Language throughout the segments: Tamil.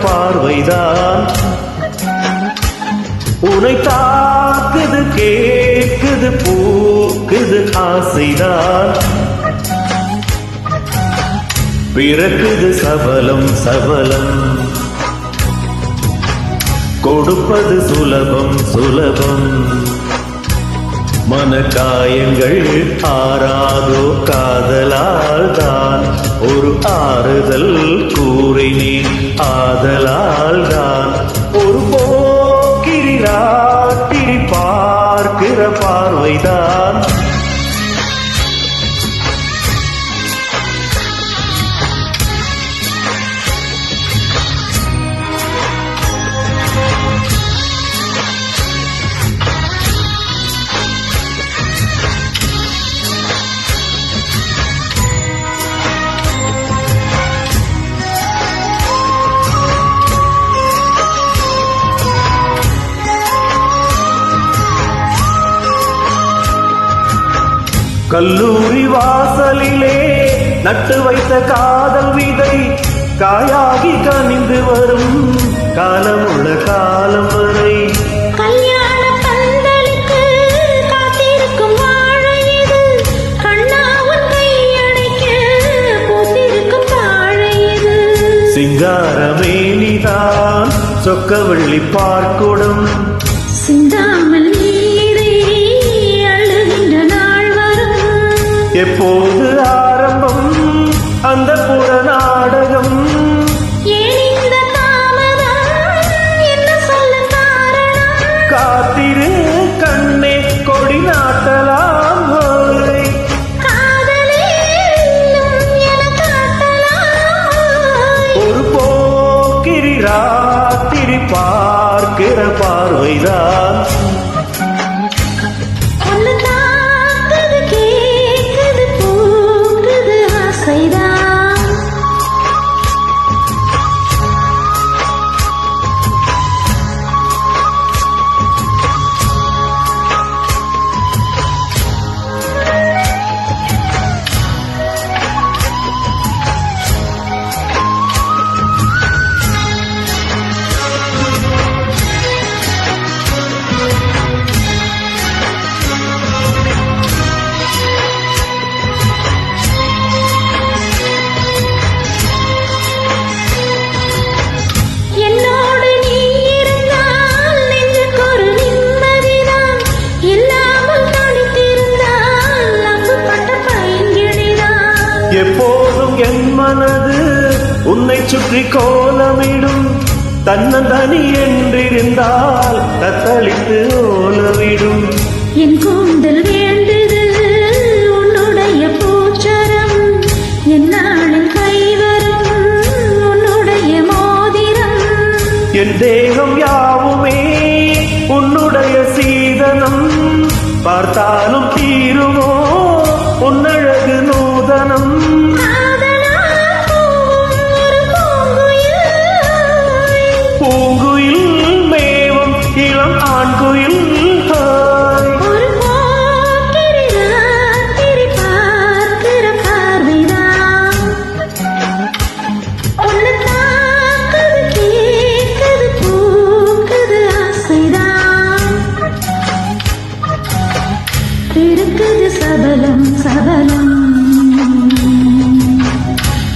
பார்வைதான் உனை தாக்குது கேக்குது பூக்குது ஆசைதான் பிறக்குது சபலம் சபலம் கொடுப்பது சுலபம் சுலபம் மனக்காயங்கள் ஆறாதோ காதலால் தான் ஒரு ஆறுதல் கூறினேன் ஆதலால் தான் ஒரு போக்கிரி ராத்திரி பார்க்கிற பார்வைதான் கல்லூரி வாசலிலே நட்டு வைத்த காதல் விதை காயாகி கனிந்து வரும் காலமுள்ள காலம் வரை கல்யாண பந்தலுக்கு காத்திருக்கும் வாழை இது கண்ணாவும் கையடைக்க பூத்திருக்கும் வாழை இது சிங்காரமேனிதான் சொக்கவள்ளி பார்க்குடம் சிந்தாமல் எப்போது ஆரம்பம் அந்த புற நாடகம் காத்திரு கண்ணே கொடி நாட்டலாம் ஒரு போக்கிரி ராத்திரி பார்க்கிற பார்வைதான் எப்போதும் என் மனது உன்னை சுற்றி கோலமிடும் தன்னந்தனி என்றிருந்தால் தத்தளித்து ஓலமிடும் என் கூந்தல் வேண்டது உன்னுடைய பூச்சரம் என்னாலும் கைவரும் உன்னுடைய மோதிரம் என் தேகம் யாவுமே உன்னுடைய சீதனம் பார்த்தாலும் தீருமோ உன்னழகு நூதனம் பூங்குயில் மேவும் இளம் ஆண்குயில் இருக்குது சபலம் சபலம்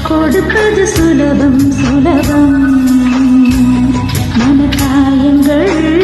கொடுப்பது சுலபம் சுலபம் மனக்காயங்கள்